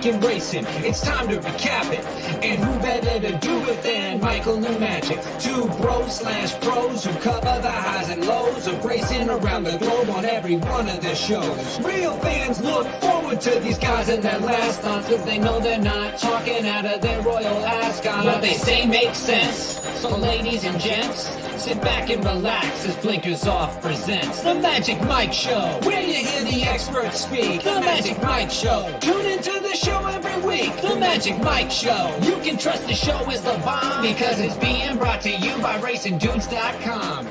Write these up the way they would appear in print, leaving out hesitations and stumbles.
in racing. It's time to recap it. And who better to do it than Michael and Magic? Two bros/pros who cover the highs and lows of racing around the globe on every one of their shows. Real fans look forward to these guys and their last stunts, cause they know they're not talking out of their royal ascot. What they say makes sense. So ladies and gents, sit back and relax as Blinkers Off presents The Magic Mike Show, where you hear the experts speak. The Magic Mike Show. Tune into the show every week. The Magic Mike Show. You can trust the show is the bomb because it's being brought to you by RacingDudes.com.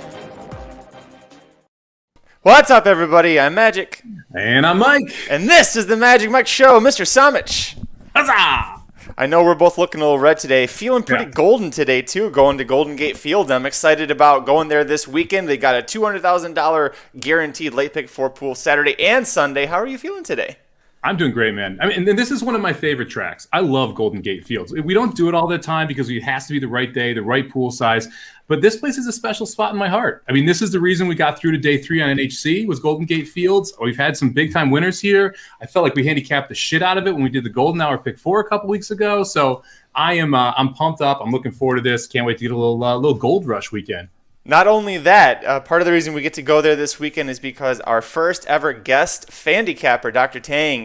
What's up, everybody? I'm Magic. And I'm Mike. And this is The Magic Mike Show. Mr. Samich. Huzzah! I know we're both looking a little red today. Feeling pretty golden today, too, going to Golden Gate Field. I'm excited about going there this weekend. They got a $200,000 guaranteed late pick 4 pool Saturday and Sunday. How are you feeling today? I'm doing great, man. I mean, and this is one of my favorite tracks. I love Golden Gate Fields. We don't do it all the time because it has to be the right day, the right pool size. But this place is a special spot in my heart. I mean, this is the reason we got through to day 3 on NHC was Golden Gate Fields. We've had some big-time winners here. I felt like we handicapped the shit out of it when we did the Golden Hour Pick 4 a couple weeks ago. So I'm pumped up. I'm looking forward to this. Can't wait to get a little gold rush weekend. Not only that, part of the reason we get to go there this weekend is because our first ever guest fan-dicapper, Dr. Tang,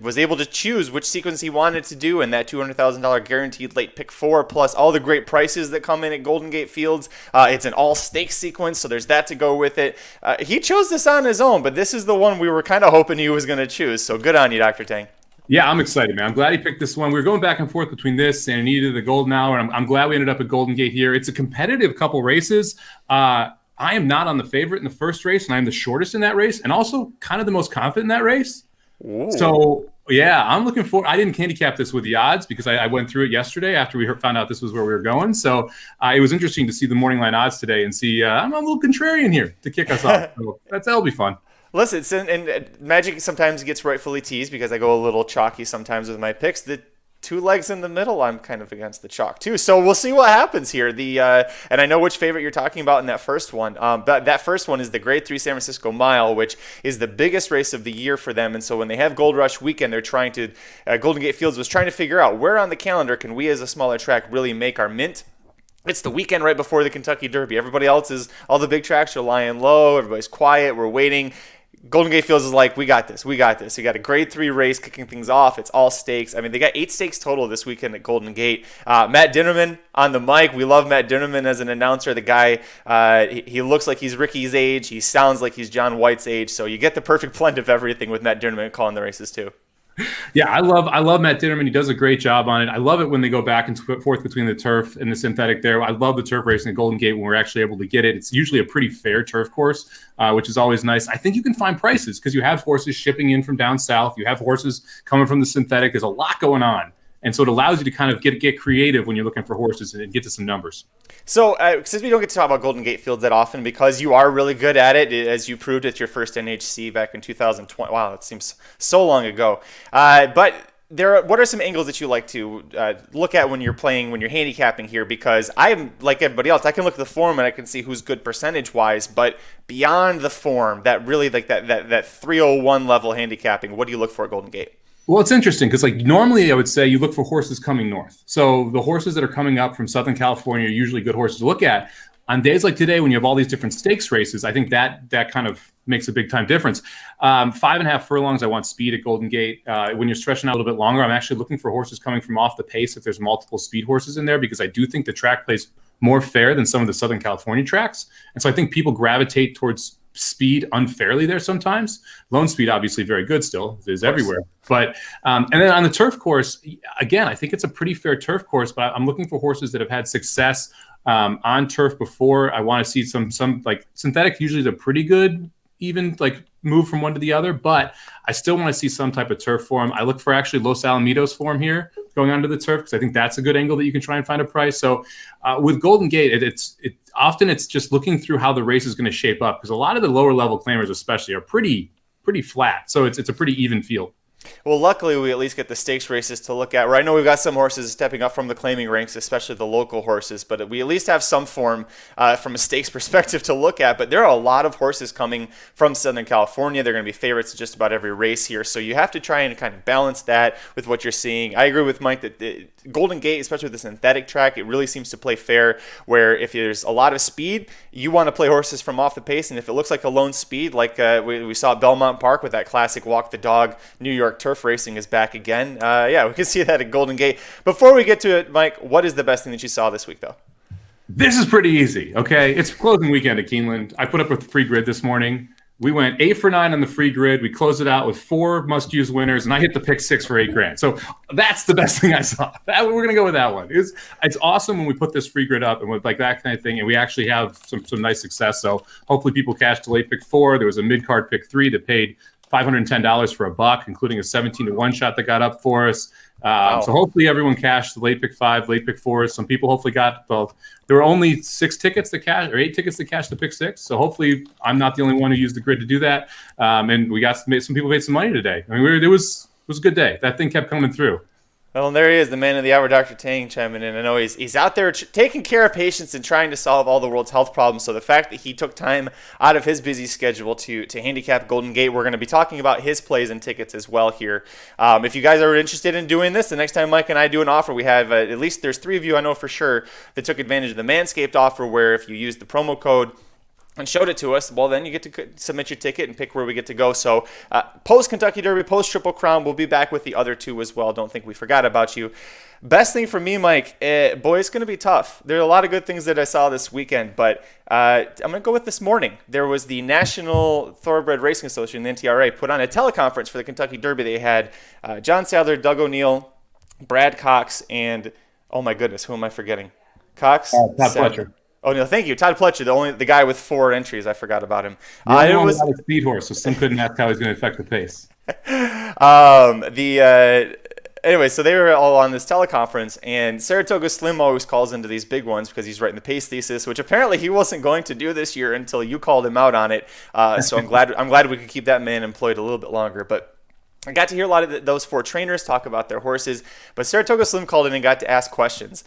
was able to choose which sequence he wanted to do in that $200,000 guaranteed late pick 4, plus all the great prices that come in at Golden Gate Fields. It's an all-stakes sequence, so there's that to go with it. He chose this on his own, but this is the one we were kind of hoping he was going to choose, so good on you, Dr. Tang. Yeah, I'm excited, man. I'm glad he picked this one. We were going back and forth between this and either the Golden Hour, and I'm glad we ended up at Golden Gate here. It's a competitive couple races. I am not on the favorite in the first race, and I'm the shortest in that race, and also kind of the most confident in that race. Ooh. So, yeah, I'm looking for – I didn't handicap this with the odds because I went through it yesterday after we found out this was where we were going. So, it was interesting to see the morning line odds today and see I'm a little contrarian here to kick us off. So that'll be fun. Listen, and Magic sometimes gets rightfully teased because I go a little chalky sometimes with my picks. The 2 legs in the middle, I'm kind of against the chalk too. So we'll see what happens here. And I know which favorite you're talking about in that first one. But that first one is the Grade 3 San Francisco Mile, which is the biggest race of the year for them. And so when they have Gold Rush weekend, they're trying to Golden Gate Fields was trying to figure out where on the calendar can we as a smaller track really make our mint. It's the weekend right before the Kentucky Derby. Everybody else all the big tracks are lying low. Everybody's quiet. We're waiting. Golden Gate Fields is like, we got this. We got a Grade 3 race kicking things off. It's all stakes. I mean, they got 8 stakes total this weekend at Golden Gate. Matt Dinnerman on the mic. We love Matt Dinnerman as an announcer. The guy, he looks like he's Ricky's age. He sounds like he's John White's age. So you get the perfect blend of everything with Matt Dinnerman calling the races too. Yeah, I love Matt Dinnerman. He does a great job on it. I love it when they go back and forth between the turf and the synthetic there. I love the turf racing at Golden Gate when we're actually able to get it. It's usually a pretty fair turf course, which is always nice. I think you can find prices because you have horses shipping in from down south. You have horses coming from the synthetic. There's a lot going on. And so it allows you to kind of get creative when you're looking for horses and get to some numbers. So since we don't get to talk about Golden Gate Fields that often because you are really good at it, as you proved at your first NHC back in 2020. Wow, it seems so long ago. But what are some angles that you like to look at when you're handicapping here? Because I'm like everybody else. I can look at the form and I can see who's good percentage-wise. But beyond the form, that really like that 301 level handicapping, what do you look for at Golden Gate? Well, it's interesting because normally I would say you look for horses coming north. So the horses that are coming up from Southern California are usually good horses to look at. On days like today, when you have all these different stakes races, I think that kind of makes a big time difference. 5.5 furlongs, I want speed at Golden Gate. When you're stretching out a little bit longer, I'm actually looking for horses coming from off the pace if there's multiple speed horses in there because I do think the track plays more fair than some of the Southern California tracks. And so I think people gravitate towards speed unfairly there sometimes. Lone speed, obviously very good still, is everywhere. But and then on the turf course, again, I think it's a pretty fair turf course, but I'm looking for horses that have had success on turf before. I want to see some like synthetic usually is a pretty good even like move from one to the other, but I still want to see some type of turf form. I look for actually Los Alamitos form here going onto the turf because I think that's a good angle that you can try and find a price. So with Golden Gate, it's often just looking through how the race is going to shape up because a lot of the lower level claimers especially are pretty flat. So it's a pretty even field. Well, luckily, we at least get the stakes races to look at, where I know we've got some horses stepping up from the claiming ranks, especially the local horses, but we at least have some form from a stakes perspective to look at. But there are a lot of horses coming from Southern California. They're going to be favorites in just about every race here. So you have to try and kind of balance that with what you're seeing. I agree with Mike that Golden Gate, especially with the synthetic track, it really seems to play fair, where if there's a lot of speed, you want to play horses from off the pace. And if it looks like a lone speed, like we saw at Belmont Park with that classic walk the dog, New York turf racing is back again. Yeah, we can see that at Golden Gate. Before we get to it, Mike, what is the best thing that you saw this week, though? This is pretty easy, okay? It's closing weekend at Keeneland. I put up with the free grid this morning. We went 8 for 9 on the free grid. We closed it out with 4 must-use winners, and I hit the pick 6 for $8,000. So that's the best thing I saw. We're going to go with that one. It's awesome when we put this free grid up and with like that kind of thing, and we actually have some nice success. So hopefully people cashed the late pick 4. There was a mid-card pick 3 that paid $510 for $1, including a 17-1 shot that got up for us. Wow. So hopefully everyone cashed the late pick 5, late pick 4s. Some people hopefully got both. There were only 6 tickets to cash, or 8 tickets to cash the pick 6. So hopefully I'm not the only one who used the grid to do that. And we got some people made some money today. I mean, it was a good day. That thing kept coming through. Well, and there he is, the man of the hour, Dr. Tang, chiming in. I know he's out there taking care of patients and trying to solve all the world's health problems. So the fact that he took time out of his busy schedule to handicap Golden Gate, we're going to be talking about his plays and tickets as well here. If you guys are interested in doing this, the next time Mike and I do an offer, we have at least there's 3 of you I know for sure that took advantage of the Manscaped offer, where if you use the promo code and showed it to us, well, then you get to submit your ticket and pick where we get to go. So post Kentucky Derby, post Triple Crown, we'll be back with the other 2 as well. Don't think we forgot about you. Best thing for me, Mike, boy, it's going to be tough. There are a lot of good things that I saw this weekend, but I'm going to go with this morning. There was the National Thoroughbred Racing Association, the NTRA, put on a teleconference for the Kentucky Derby. They had John Sadler, Doug O'Neill, Brad Cox, and, oh my goodness, who am I forgetting? Cox? Todd Fletcher. Oh, no, thank you. Todd Pletcher, the guy with 4 entries. I forgot about him. It was a speed horse, so Slim couldn't ask how he's going to affect the pace. Anyway, so they were all on this teleconference, and Saratoga Slim always calls into these big ones because he's writing the pace thesis, which apparently he wasn't going to do this year until you called him out on it. So I'm glad we could keep that man employed a little bit longer. But I got to hear a lot of those 4 trainers talk about their horses, but Saratoga Slim called in and got to ask questions.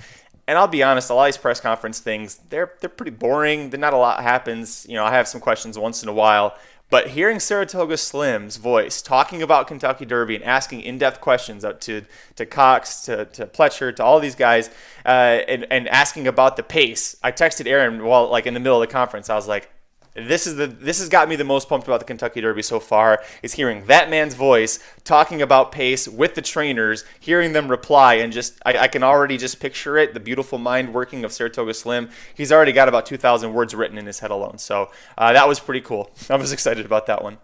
And I'll be honest, a lot of these press conference things, they're pretty boring. Not a lot happens. I have some questions once in a while. But hearing Saratoga Slim's voice talking about Kentucky Derby and asking in-depth questions up to Cox, to Pletcher, to all these guys, and asking about the pace, I texted Aaron while in the middle of the conference. I was like, this has got me the most pumped about the Kentucky Derby so far, is hearing that man's voice talking about pace with the trainers, hearing them reply, and I can already just picture it, the beautiful mind working of Saratoga Slim. He's already got about 2,000 words written in his head alone. So that was pretty cool. I was excited about that one.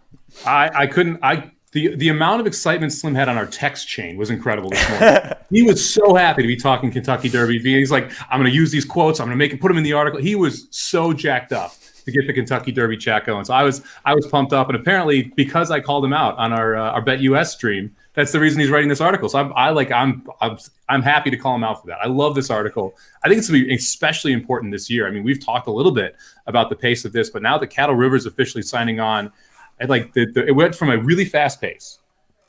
The amount of excitement Slim had on our text chain was incredible this morning. He was so happy to be talking Kentucky Derby. He's like, I'm going to use these quotes. I'm going to put them in the article. He was so jacked up to get the Kentucky Derby chat going. So I was pumped up, and apparently because I called him out on our Bet US stream, that's the reason he's writing this article. So I'm happy to call him out for that. I love this article. I think it's going to be especially important this year. I mean, we've talked a little bit about the pace of this, but now that Cattle River is officially signing on, it went from a really fast pace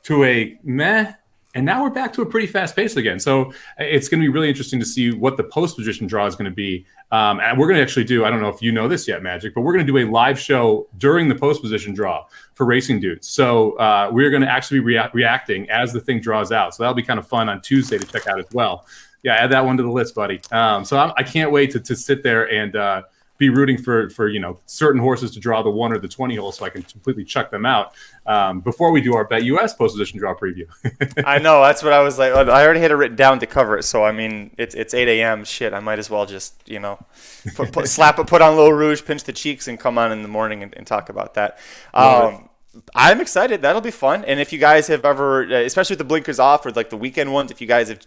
to a meh, and now we're back to a pretty fast pace again. So it's going to be really interesting to see what the post position draw is going to be. And we're going to actually do, I don't know if you know this yet, Magic, but we're going to do a live show during the post position draw for Racing Dudes. So we're going to actually be reacting as the thing draws out. So that'll be kind of fun on Tuesday to check out as well. Yeah, add that one to the list, buddy. So I can't wait to sit there and be rooting for certain horses to draw the 1 or the 20 hole so I can completely chuck them out before we do our Bet US post position draw preview. I know, that's what I was like. I already had it written down to cover it, so I mean it's 8 a.m. Shit, I might as well just put on a little rouge, pinch the cheeks, and come on in the morning and talk about that. I'm excited. That'll be fun. And if you guys have ever, especially with the blinkers off or the weekend ones, if you guys have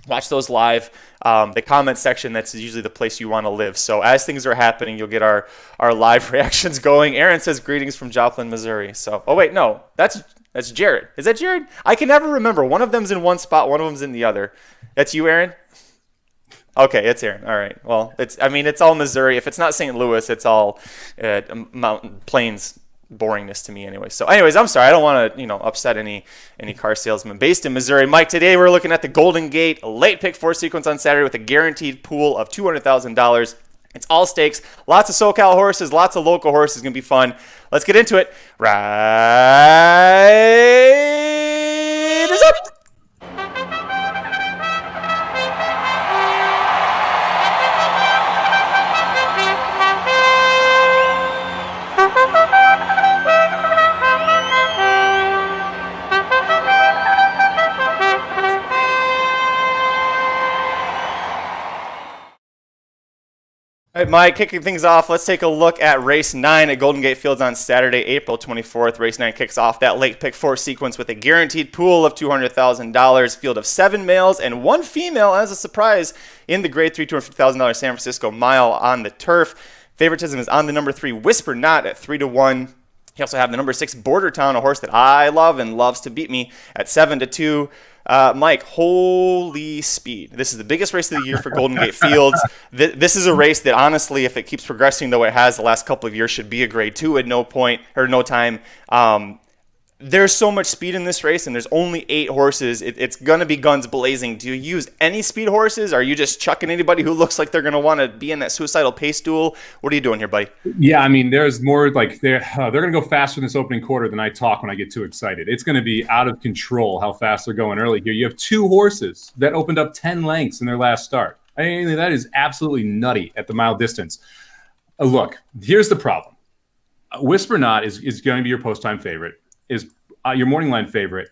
watch those live, the comment section, that's usually the place you want to live. So as things are happening, you'll get our live reactions going. Aaron says greetings from Joplin, Missouri. So, oh wait, no, that's Jared. Is that Jared? I can never remember. One of them's in one spot, one of them's in the other. That's you, Aaron? Okay, it's Aaron. All right. Well, it's all Missouri. If it's not St. Louis, it's all mountain plains boringness to me anyway. So anyways, I'm sorry. I don't want to, upset any car salesman based in Missouri. Mike, today we're looking at the Golden Gate late pick 4 sequence on Saturday with a guaranteed pool of $200,000. It's all stakes, lots of SoCal horses, lots of local horses. Going to be fun. Let's get into it. Riders up! All right, Mike, kicking things off, let's take a look at Race 9 at Golden Gate Fields on Saturday, April 24th. Race 9 kicks off that late pick 4 sequence with a guaranteed pool of $200,000, field of 7 males and 1 female as a surprise in the Grade 3 $250,000 San Francisco Mile on the turf. Favoritism is on the number 3 Whisper Not at 3-1. You also have the number 6 Border Town, a horse that I love and loves to beat me, at 7-2. Mike, holy speed. This is the biggest race of the year for Golden Gate Fields. This is a race that, honestly, if it keeps progressing the way it has the last couple of years, should be a Grade 2 at no time. There's so much speed in this race, and there's only 8 horses. It's going to be guns blazing. Do you use any speed horses? Are you just chucking anybody who looks like they're going to want to be in that suicidal pace duel? What are you doing here, buddy? Yeah, I mean, there's more they're going to go faster in this opening quarter than I talk when I get too excited. It's going to be out of control how fast they're going early here. You have 2 horses that opened up 10 lengths in their last start. I mean, that is absolutely nutty at the mile distance. Look, here's the problem. Whisper Not is going to be your post-time favorite. Is your morning line favorite.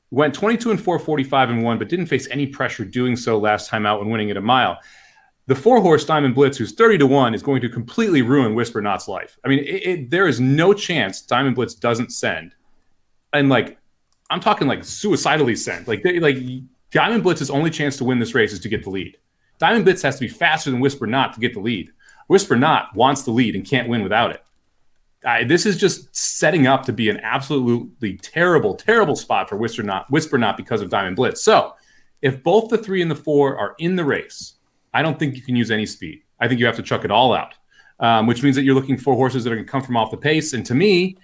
Went 22-4, 45-1, but didn't face any pressure doing so last time out when winning at a mile. The 4-horse Diamond Blitz, who's 30-1, is going to completely ruin Whisper Not's life. I mean, there is no chance Diamond Blitz doesn't send. And I'm talking suicidally send. Diamond Blitz's only chance to win this race is to get the lead. Diamond Blitz has to be faster than Whisper Not to get the lead. Whisper Not wants the lead and can't win without it. This is just setting up to be an absolutely terrible, terrible spot for Whisper Not because of Diamond Blitz. So if both the 3 and the 4 are in the race, I don't think you can use any speed. I think you have to chuck it all out, which means that you're looking for horses that are going to come from off the pace. And to me,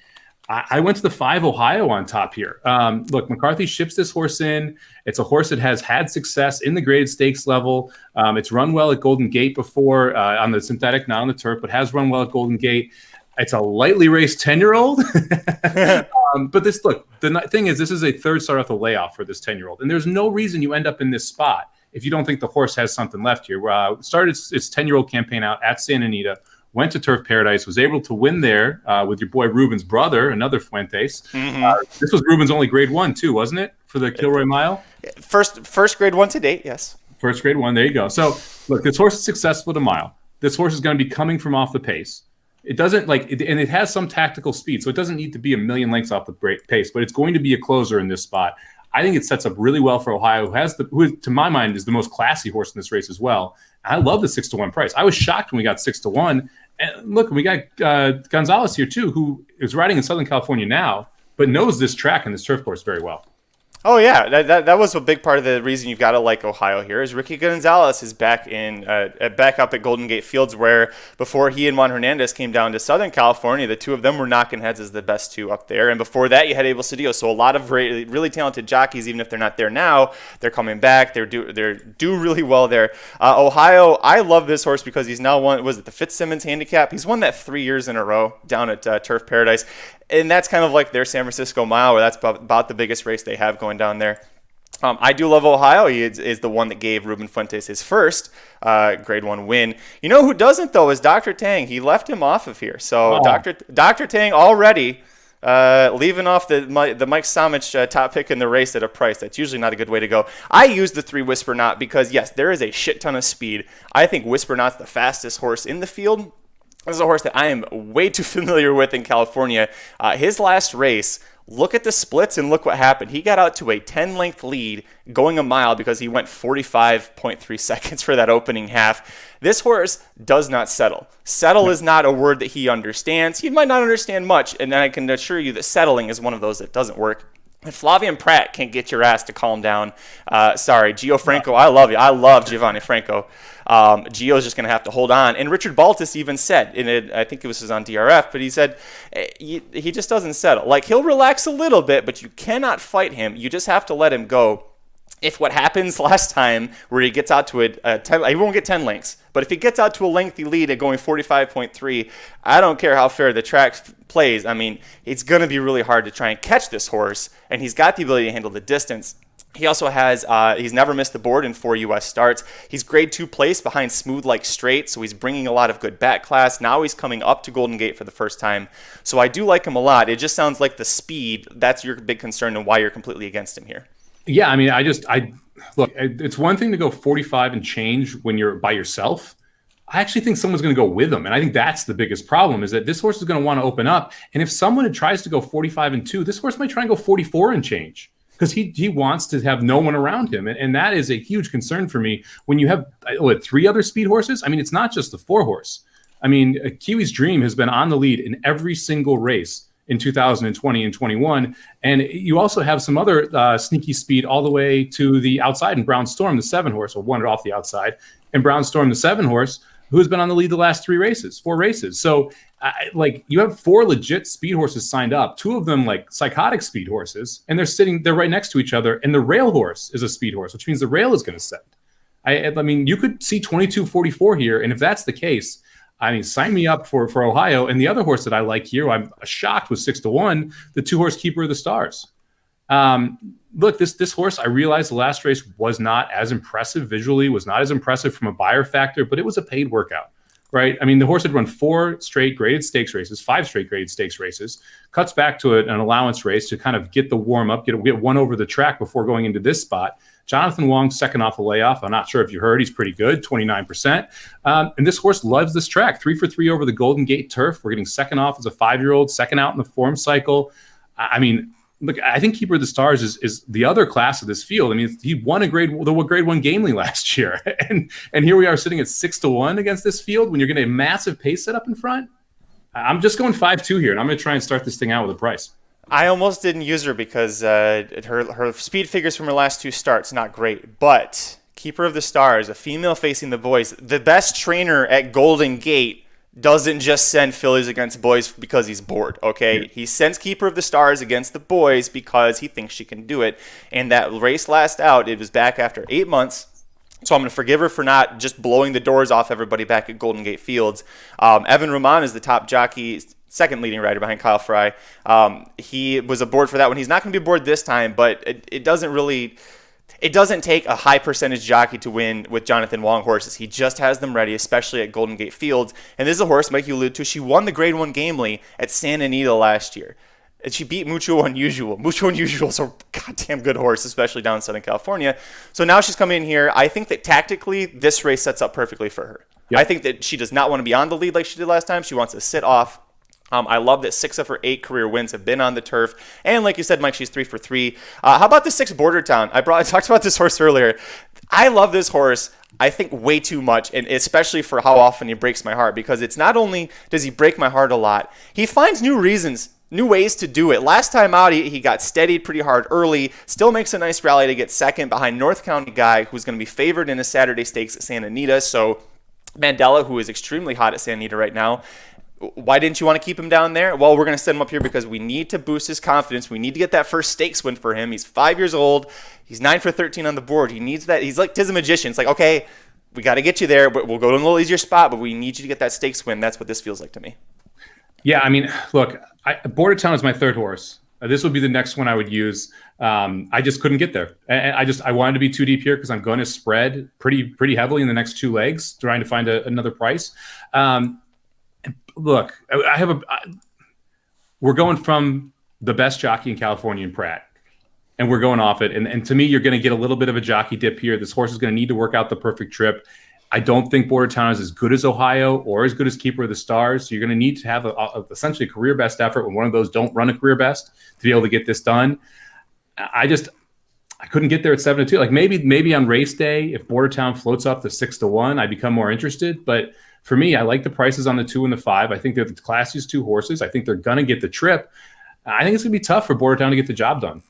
I went to the 5 Ohio on top here. Look, McCarthy ships this horse in. It's a horse that has had success in the graded stakes level. It's run well at Golden Gate before on the synthetic, not on the turf, but has run well at Golden Gate. It's a lightly raced 10-year-old. But the thing is, this is a third start off the layoff for this 10-year-old. And there's no reason you end up in this spot if you don't think the horse has something left here. Started its 10-year-old campaign out at Santa Anita, went to Turf Paradise, was able to win there with your boy Ruben's brother, another Fuentes. Mm-hmm. This was Ruben's only Grade 1 too, wasn't it, for the Kilroy Mile? First Grade 1 to date, yes. First Grade 1, there you go. So, look, this horse is successful at a mile. This horse is going to be coming from off the pace. It doesn't and it has some tactical speed, so it doesn't need to be a million lengths off the pace, but it's going to be a closer in this spot. I think it sets up really well for Ohio, who to my mind is the most classy horse in this race as well. I love the 6-1 price. I was shocked when we got 6-1. And look, we got Gonzalez here too, who is riding in Southern California now, but knows this track and this turf course very well. Oh yeah, that was a big part of the reason you've got to like Ohio here. Is Ricky Gonzalez is back up at Golden Gate Fields, where before he and Juan Hernandez came down to Southern California, the 2 of them were knocking heads as the best 2 up there. And before that, you had Abel Cedillo. So a lot of really talented jockeys, even if they're not there now, they're coming back. They're do really well there. Ohio, I love this horse because he's now won. Was it the Fitzsimmons handicap? He's won that 3 years in a row down at Turf Paradise. And that's kind of like their San Francisco Mile, where that's about the biggest race they have going down there. I do love Ohio. He is the one that gave Ruben Fuentes his first Grade 1 win. You know who doesn't, though, is Dr. Tang. He left him off of here. So Dr. Tang already leaving off the Mike Samich top pick in the race at a price. That's usually not a good way to go. I use the 3 Whisper Not because, yes, there is a shit ton of speed. I think Whisper Not's the fastest horse in the field. This is a horse that I am way too familiar with in California. His last race, look at the splits and look what happened. He got out to a 10-length lead going a mile because he went 45.3 seconds for that opening half. This horse does not settle. Settle is not a word that he understands. He might not understand much, and I can assure you that settling is one of those that doesn't work. And Flavian Pratt can't get your ass to calm down. Sorry, Gio Franco, I love you. I love Giovanni Franco. Gio's just going to have to hold on. And Richard Baltus even said, I think it was on DRF, but he said he just doesn't settle. Like, he'll relax a little bit, but you cannot fight him. You just have to let him go. If what happens last time, where he gets out to he won't get 10 lengths, but if he gets out to a lengthy lead at going 45.3, I don't care how fair the track plays. I mean, it's going to be really hard to try and catch this horse, and he's got the ability to handle the distance. He also has, he's never missed the board in 4 U.S. starts. He's grade 2 place behind Smooth Like Straight, so he's bringing a lot of good back class. Now he's coming up to Golden Gate for the first time. So I do like him a lot. It just sounds like the speed, that's your big concern and why you're completely against him here. Yeah, I mean, look, it's one thing to go 45 and change when you're by yourself. I actually think someone's going to go with him. And I think that's the biggest problem, is that this horse is going to want to open up. And if someone tries to go 45 and 2, this horse might try and go 44 and change, because he wants to have no one around him. And that is a huge concern for me when you have 3 other speed horses. I mean, it's not just the 4 horse. I mean, Kiwi's Dream has been on the lead in every single race in 2020 and 21. And you also have some other sneaky speed all the way to the outside in Brown Storm, the 7 horse, or wandered off the outside, and Brown Storm, the 7 horse, who has been on the lead the last 4 races. So you have 4 legit speed horses signed up, 2 of them like psychotic speed horses, and they're right next to each other. And the rail horse is a speed horse, which means the rail is going to send. I mean, you could see 22-44 here. And if that's the case, I mean, sign me up for Ohio. And the other horse that I like here, I'm shocked with 6-1, the 2-horse Keeper of the Stars. Look, this horse, I realized the last race was not as impressive visually, was not as impressive from a buyer factor, but it was a paid workout, right? I mean, the horse had run 4 straight graded stakes races, 5 straight graded stakes races, cuts back to an allowance race to kind of get the warm up, get one over the track before going into this spot. Jonathan Wong, second off the layoff. I'm not sure if you heard, he's pretty good, 29%. And this horse loves this track, 3 for 3 over the Golden Gate turf. We're getting second off as a 5-year-old, second out in the form cycle. I mean, look, I think Keeper of the Stars is the other class of this field. I mean, he won the grade 1 Gamely last year. And here we are sitting at 6-1 against this field when you're getting a massive pace set up in front. I'm just going 5-2 here, and I'm going to try and start this thing out with a price. I almost didn't use her because her speed figures from her last 2 starts, not great. But Keeper of the Stars, a female facing the boys, the best trainer at Golden Gate doesn't just send fillies against boys because he's bored, okay? Yeah. He sends Keeper of the Stars against the boys because he thinks she can do it. And that race last out, it was back after 8 months. So I'm going to forgive her for not just blowing the doors off everybody back at Golden Gate Fields. Evan Roman is the top jockey, second leading rider behind Kyle Fry. He was aboard for that one. He's not going to be aboard this time, but it doesn't take a high percentage jockey to win with Jonathan Wong horses. He just has them ready, especially at Golden Gate Fields. And this is a horse, Mike, you alluded to. She won the grade 1 Gamely at Santa Anita last year. And she beat Mucho Unusual. Mucho Unusual is a goddamn good horse, especially down in Southern California. So now she's coming in here. I think that tactically, this race sets up perfectly for her. Yep. I think that she does not want to be on the lead like she did last time. She wants to sit off. I love that 6 of her 8 career wins have been on the turf. And like you said, Mike, she's 3 for 3. How about the 6 Border Town? I talked about this horse earlier. I love this horse, I think, way too much, and especially for how often he breaks my heart, because it's not only does he break my heart a lot, he finds new reasons, new ways to do it. Last time out, he got steadied pretty hard early, still makes a nice rally to get second behind North County guy, who's going to be favored in a Saturday Stakes at Santa Anita. So Mandela, who is extremely hot at Santa Anita right now, why didn't you want to keep him down there? Well, we're going to send him up here because we need to boost his confidence. We need to get that first stakes win for him. He's 5 years old. He's 9 for 13 on the board. He needs that. He's like Tiz the Magician. It's like, okay, we got to get you there, but we'll go to a little easier spot, but we need you to get that stakes win. That's what this feels like to me. Yeah, I mean, look, Border Town is my 3rd horse. This would be the next one I would use. I just couldn't get there. I wanted to be too deep here because I'm going to spread pretty heavily in the next 2 legs, trying to find another price. Look, we're going from the best jockey in California in Pratt, and we're going off it. And to me, you're going to get a little bit of a jockey dip here. This horse is going to need to work out the perfect trip. I don't think Border Town is as good as Ohio or as good as Keeper of the Stars. So you're going to need to have essentially a career best effort when one of those don't run a career best to be able to get this done. I couldn't get there at 7-2. Like maybe on race day, if Border Town floats up to 6-1, I become more interested. But for me, I like the prices on the 2 and the 5. I think they're the classiest 2 horses. I think they're going to get the trip. I think it's going to be tough for Border Town to get the job done.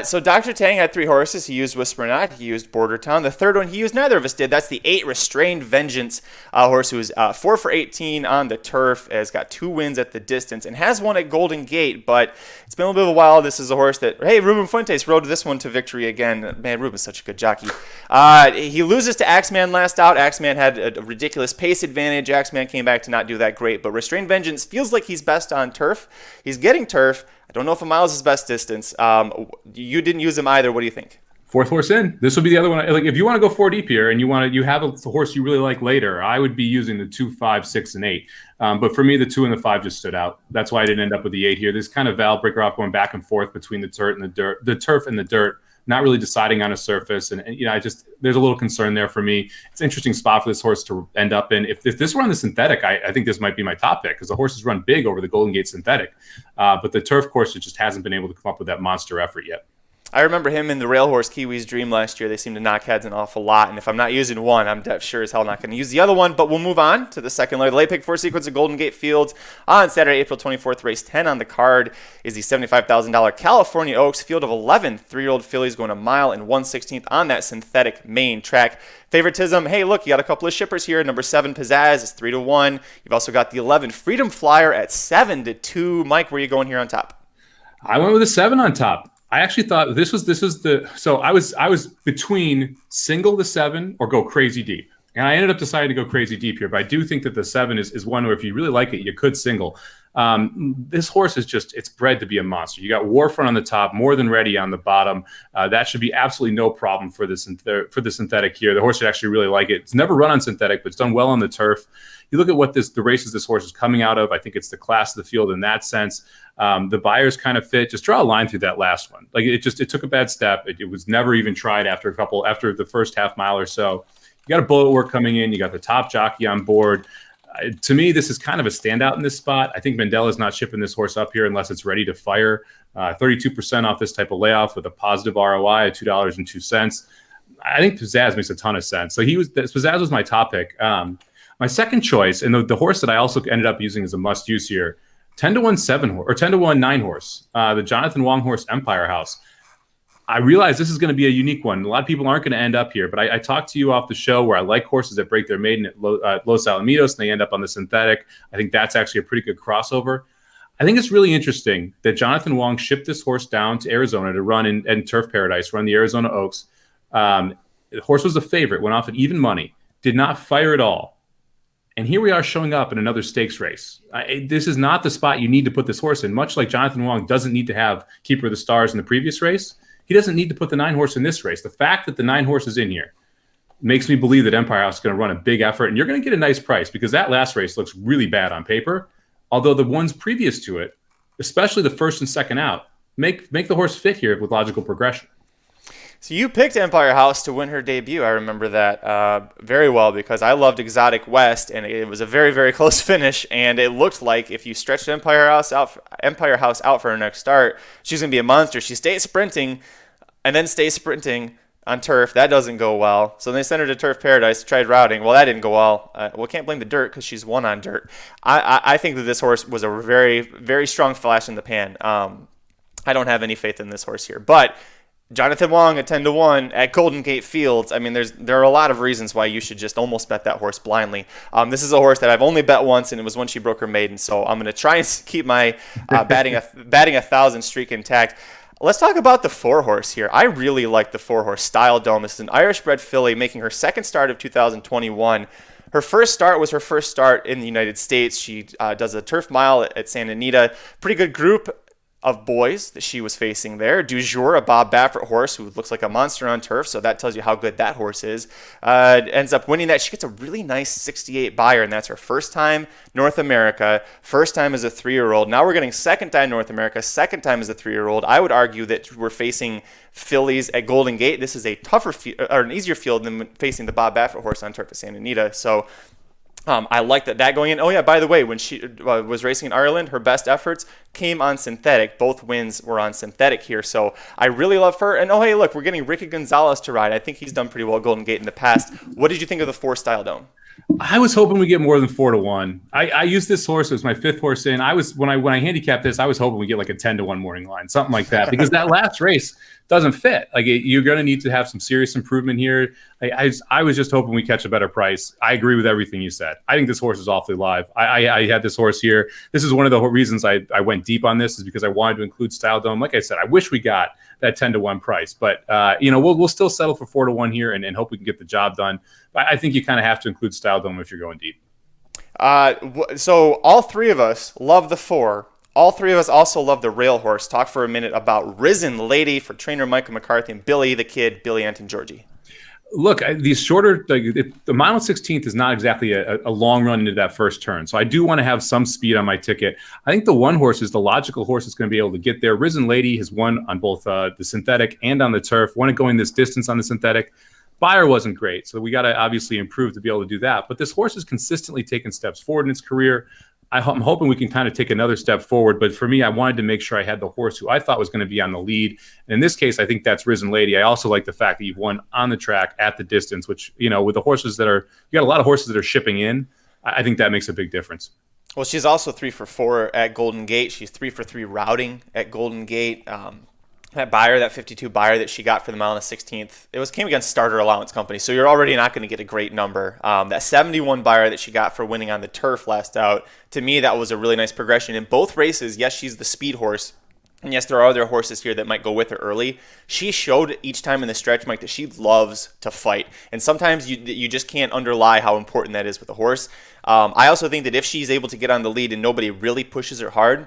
So Dr. Tang had 3 horses. He used Whisper Not. He used Border Town. The third one he used, neither of us did. That's the 8 Restrained Vengeance horse, who is 4 for 18 on the turf, has got 2 wins at the distance, and has one at Golden Gate, but it's been a little bit of a while. This is a horse that, hey, Ruben Fuentes rode this one to victory again. Man, Ruben's such a good jockey. He loses to Axeman last out. Axeman had a ridiculous pace advantage. Axeman came back to not do that great, but Restrained Vengeance feels like he's best on turf. He's getting turf. I don't know if a mile is his best distance. You didn't use him either. What do you think? 4th horse in. This would be the other one. Like, if you want to go 4 deep here and you have a horse you really like later, I would be using the 2, 5, 6, and 8. But for me, the 2 and the 5 just stood out. That's why I didn't end up with the 8 here. This kind of valve breaker off going back and forth between the turf and the dirt, not really deciding on a surface. And there's a little concern there for me. It's an interesting spot for this horse to end up in. If this were on the synthetic, I think this might be my top pick, because the horse has run big over the Golden Gate synthetic. But the turf course, it just hasn't been able to come up with that monster effort yet. I remember him in the Rail Horse Kiwis Dream last year. They seem to knock heads an awful lot, and if I'm not using one, I'm sure as hell not going to use the other one. But we'll move on to the second leg. The late pick 4 sequence of Golden Gate Fields on Saturday, April 24th. Race 10 on the card is the $75,000 California Oaks field of 11 3-year-old fillies going a mile and 1/16 on that synthetic main track. Favoritism, hey, look, you got a couple of shippers here. Number 7, Pizzazz, is 3-1. You've also got the 11, Freedom Flyer at 7-2. Mike, where are you going here on top? I went with a 7 on top. I actually thought this was the so I was between single the 7 or go crazy deep, and I ended up deciding to go crazy deep here. But I do think that the 7 is one where if you really like it, you could single. This horse is it's bred to be a monster. You got Warfront on the top, More Than Ready on the bottom. That should be absolutely no problem for the synthetic here. The horse should actually really like it. It's never run on synthetic, but it's done well on the turf. You look at what the races this horse is coming out of. I think it's the class of the field in that sense. The buyers kind of fit. Just draw a line through that last one. Like it took a bad step. It was never even tried after the first half mile or so. You got a bullet work coming in. You got the top jockey on board. To me, this is kind of a standout in this spot. I think Mandela's not shipping this horse up here unless it's ready to fire. 32% off this type of layoff with a positive ROI at $2.02. I think Pizzazz makes a ton of sense. So Pizzazz was my top pick. My second choice, and the horse that I also ended up using as a must-use here, 10-1 7 horse or 10-1 9 horse, the Jonathan Wong horse Empire House. I realize this is going to be a unique one. A lot of people aren't going to end up here, but I talked to you off the show where I like horses that break their maiden at Los Alamitos and they end up on the synthetic. I think that's actually a pretty good crossover. I think it's really interesting that Jonathan Wong shipped this horse down to Arizona to run in Turf Paradise, run the Arizona Oaks. The horse was a favorite, went off at even money, did not fire at all. And here we are showing up in another stakes race. This is not the spot you need to put this horse in. Much like Jonathan Wong doesn't need to have Keeper of the Stars in the previous race, he doesn't need to put the 9 horse in this race. The fact that the 9 horse is in here makes me believe that Empire House is going to run a big effort, and you're going to get a nice price because that last race looks really bad on paper. Although the ones previous to it, especially the first and second out, make the horse fit here with logical progression. So you picked Empire House to win her debut. I remember that very well because I loved Exotic West, and it was a very, very close finish. And it looked like if you stretched Empire House out for her next start, she's going to be a monster. She stays sprinting and then stays sprinting on turf. That doesn't go well. So they sent her to Turf Paradise to try routing. Well, that didn't go well. Can't blame the dirt because she's won on dirt. I think that this horse was a very, very strong flash in the pan. I don't have any faith in this horse here, but Jonathan Wong at 10-1 at Golden Gate Fields. I mean, there are a lot of reasons why you should just almost bet that horse blindly. This is a horse that I've only bet once, and it was when she broke her maiden. So I'm going to try and keep my batting 1,000 streak intact. Let's talk about the 4 horse here. I really like the 4 horse Style Dome. This is an Irish bred filly making her second start of 2021. Her first start was her first start in the United States. She does a turf mile at Santa Anita. Pretty good group of boys that she was facing there. Du Jour, a Bob Baffert horse who looks like a monster on turf, so that tells you how good that horse is. Ends up winning that. She gets a really nice 68 buyer, and that's her first time North America, first time as a 3-year-old. Now we're getting second time North America, second time as a 3-year-old. I would argue that we're facing fillies at Golden Gate. This is a tougher or an easier field than facing the Bob Baffert horse on turf at Santa Anita. So I like that going in. Oh, yeah, by the way, when she was racing in Ireland, her best efforts came on synthetic. Both wins were on synthetic here. So I really love her. And, oh, hey, look, we're getting Ricky Gonzalez to ride. I think he's done pretty well at Golden Gate in the past. What did you think of the 4 Style Dome? I was hoping we get more than 4-1. I used this horse. It was my 5th horse in. When I handicapped this, I was hoping we get like a 10-1 morning line, something like that, because that last race doesn't fit. You're going to need to have some serious improvement here. I was just hoping we catch a better price. I agree with everything you said. I think this horse is awfully live. I had this horse here. This is one of the reasons I went deep on this, is because I wanted to include Style Dome. Like I said, I wish we got that 10-1 price, but we'll still settle for 4-1 here and hope we can get the job done. But I think you kind of have to include Style Dome if you're going deep. So all three of us love the 4. All three of us also love the rail horse. Talk for a minute about Risen Lady for trainer Michael McCarthy and Billy the Kid, Billy Anton Georgie. Look, these shorter, the mile 16th is not exactly a long run into that first turn. So I do want to have some speed on my ticket. I think the 1 horse is the logical horse that's going to be able to get there. Risen Lady has won on both the synthetic and on the turf. Won it going this distance on the synthetic. Beyer wasn't great, so we got to obviously improve to be able to do that. But this horse has consistently taken steps forward in its career. I'm hoping we can kind of take another step forward. But for me, I wanted to make sure I had the horse who I thought was going to be on the lead. And in this case, I think that's Risen Lady. I also like the fact that you've won on the track at the distance, which, with the horses you got a lot of horses that are shipping in. I think that makes a big difference. Well, she's also 3 for 4 at Golden Gate. She's 3 for 3 routing at Golden Gate. That Beyer, that 52 Beyer that she got for the mile and the 16th, came against Starter Allowance Company, so you're already not going to get a great number. That 71 Beyer that she got for winning on the turf last out, to me, that was a really nice progression. In both races, yes, she's the speed horse, and yes, there are other horses here that might go with her early. She showed each time in the stretch, Mike, that she loves to fight, and sometimes you just can't underlie how important that is with a horse. I also think that if she's able to get on the lead and nobody really pushes her hard,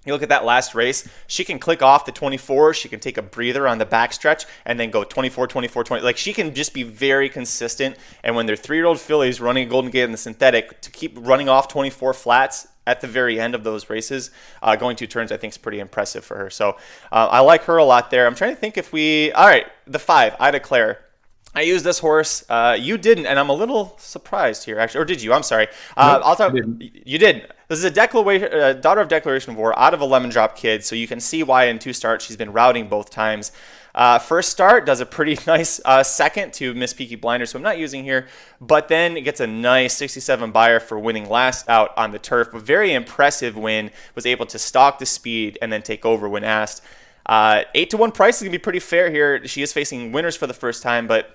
you look at that last race, she can click off the 24, she can take a breather on the backstretch, and then go 24, 24, 20. Like, she can just be very consistent. And when they're 3-year-old fillies running a Golden Gate in the synthetic, to keep running off 24 flats at the very end of those races, going 2 turns, I think is pretty impressive for her. So I like her a lot there. I'm trying to think all right, the 5, I declare. I used this horse. You didn't, and I'm a little surprised here, actually. Or did you? I'm sorry. Nope, I'll talk. You did. This is a daughter of Declaration of War out of a Lemon Drop kid, so you can see why in 2 starts she's been routing both times. First start does a pretty nice second to Miss Peaky Blinders, who I'm not using here, but then it gets a nice 67 Beyer for winning last out on the turf. A very impressive win. Was able to stalk the speed and then take over when asked. 8-1 price is going to be pretty fair here. She is facing winners for the first time, but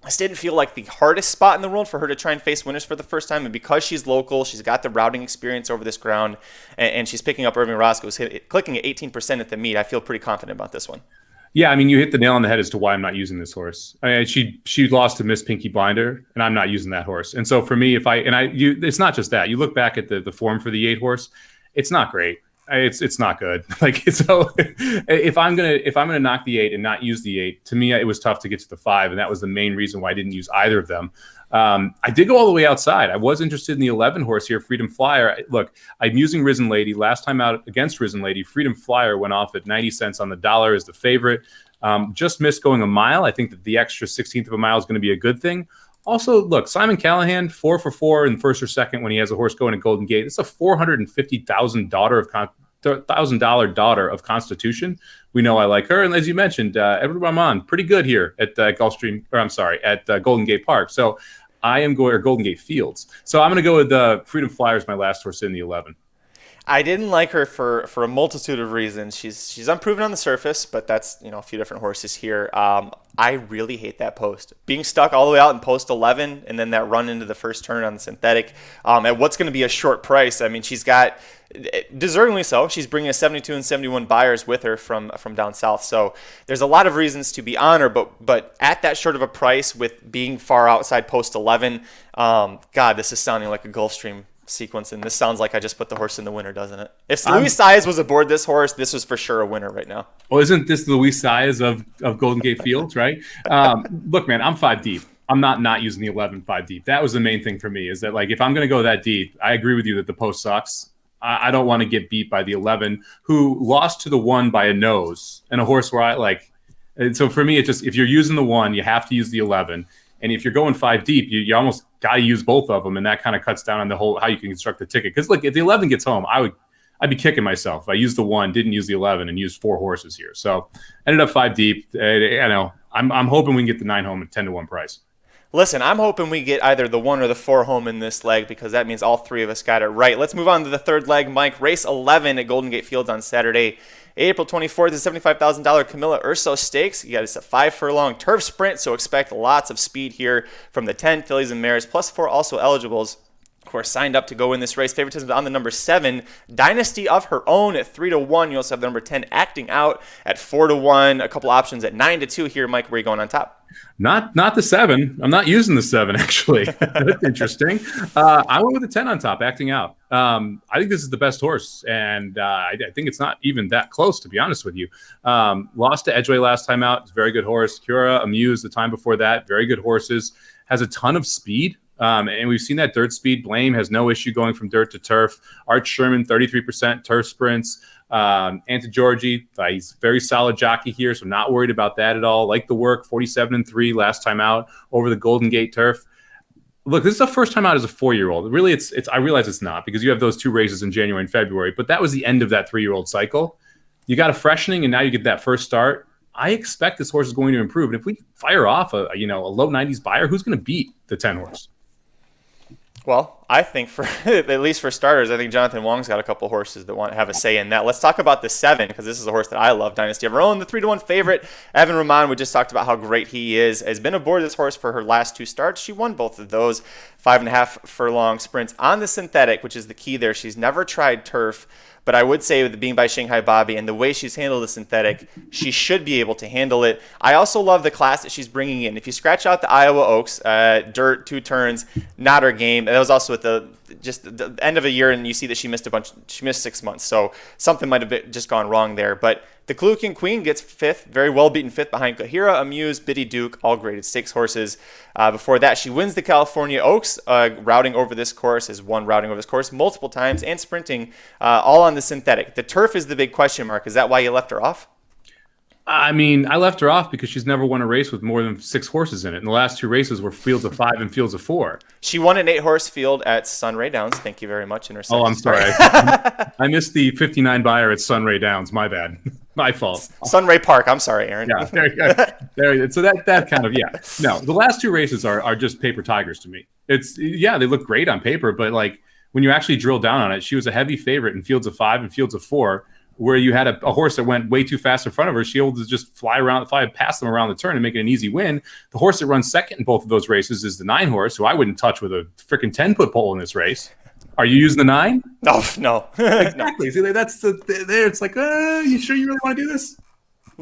this didn't feel like the hardest spot in the world for her to try and face winners for the first time. And because she's local, she's got the routing experience over this ground, and she's picking up Irving Roscoe's clicking at 18% at the meet. I feel pretty confident about this one. Yeah, I mean, you hit the nail on the head as to why I'm not using this horse. She lost to Miss Pinky Blinder, and I'm not using that horse. And so for me, it's not just that. You look back at the form for the 8 horse, it's not great. It's not good. So if I'm gonna knock the 8 and not use the 8, to me it was tough to get to the 5, and that was the main reason why I didn't use either of them. I did go all the way outside. I was interested in the 11 horse here, Freedom Flyer. Look, I'm using Risen Lady. Last time out against Risen Lady, Freedom Flyer went off at 90 cents on the dollar as the favorite. Just missed going a mile. I think that the extra 16th of a mile is going to be a good thing. Also, look, Simon Callahan, 4 for 4 in first or second when he has a horse going at Golden Gate. It's a $450,000 daughter of Constitution. We know I like her, and as you mentioned, Edward Rahman, pretty good here at Golden Gate Park. So I am going, or Golden Gate Fields. So I'm going to go with Freedom Flyer as my last horse in the 11. I didn't like her for a multitude of reasons. She's unproven on the surface, but that's a few different horses here. I really hate that post. Being stuck all the way out in post 11 and then that run into the first turn on the synthetic at what's going to be a short price. I mean, she's got, deservingly so, she's bringing a 72 and 71 Beyers with her from down south. So there's a lot of reasons to be on her, but at that short of a price with being far outside post 11, God, this is sounding like a Gulfstream sequence, and this sounds like I just put the horse in the winner, doesn't it? If Luis Saez was aboard this horse, this was for sure a winner right now. Well, isn't this Luis Saez of Golden Gate Fields, right? Look, man, I'm 5 deep. I'm not using the 11 5 deep. That was the main thing for me, is that, like, if I'm going to go that deep, I agree with you that the post sucks. I don't want to get beat by the 11, who lost to the 1 by a nose, and a horse where I like. And so for me, it's just, if you're using the 1, you have to use the 11. And if you're going 5 deep, you almost got to use both of them, and that kind of cuts down on the whole how you can construct the ticket. Because look, if the 11 gets home, I'd be kicking myself if I used the 1, didn't use the 11, and used 4 horses here. So ended up 5 deep. I'm hoping we can get the 9 home at 10-1 price. Listen, I'm hoping we get either the 1 or the 4 home in this leg because that means all 3 of us got it right. Let's move on to the third leg, Mike. Race 11 at Golden Gate Fields on Saturday, April 24th, is $75,000 Camilla Urso Stakes. You got a 5 furlong turf sprint, so expect lots of speed here from the 10 fillies and mares, plus 4 also eligibles. Of course, signed up to go in this race. Favoritism on the number 7, Dynasty of Her Own at 3-1. You also have the number 10, Acting Out at 4-1. A couple options at 9-2 here, Mike. Where are you going on top? Not the 7. I'm not using the 7 actually. That's interesting. I went with the 10 on top, Acting Out. I think this is the best horse, and I think it's not even that close, to be honest with you. Lost to Edgeway last time out. It's a very good horse. Cura, Amuse the time before that. Very good horses. Has a ton of speed. And we've seen that dirt speed. Blame has no issue going from dirt to turf. Art Sherman, 33% turf sprints. Anta Georgie, he's a very solid jockey here, so not worried about that at all. Like the work, 47-3 last time out over the Golden Gate turf. Look, this is the first time out as a 4-year-old. Really, it's. I realize it's not because you have those 2 races in January and February, but that was the end of that 3-year-old cycle. You got a freshening, and now you get that first start. I expect this horse is going to improve, and if we fire off a low 90s buyer, who's going to beat the 10 horse? Well, I think for at least for starters, I think Jonathan Wong's got a couple horses that want to have a say in that. Let's talk about the 7 because this is a horse that I love, Dynasty of Her Own, the 3-1 favorite. Evan Rahman, we just talked about how great he is, has been aboard this horse for her last 2 starts. She won both of those 5.5 furlong sprints on the synthetic, which is the key there. She's never tried turf. But I would say with it being by Shanghai Bobby and the way she's handled the synthetic, she should be able to handle it. I also love the class that she's bringing in. If you scratch out the Iowa Oaks, dirt, 2 turns, not her game. That was also at the end of a year, and you see that she missed 6 months. So something might have just gone wrong there. But the Kalukian Queen gets 5th, very well beaten 5th behind Kahira, Amuse, Biddy Duke, all graded 6 horses. Before that, she wins the California Oaks, routing over this course, has won routing over this course multiple times, and sprinting, all on the synthetic. The turf is the big question mark. Is that why you left her off? I mean, I left her off because she's never won a race with more than 6 horses in it. And the last 2 races were fields of 5 and fields of 4. She won an 8-horse field at Sunray Downs. Thank you very much. In her I'm sorry. I missed the 59 buyer at Sunray Downs. My bad. My fault. Sunray Park. I'm sorry, Aaron. Yeah, there you go. There you go. So that kind of, yeah. No, the last 2 races are just paper tigers to me. They look great on paper, but like when you actually drill down on it, she was a heavy favorite in fields of 5 and fields of 4. Where you had a horse that went way too fast in front of her, she able to just fly past them around the turn and make it an easy win. The horse that runs second in both of those races is the 9 horse, who I wouldn't touch with a freaking 10-foot pole in this race. Are you using the 9? No. Exactly. See, that's there. It's like, you sure you really want to do this?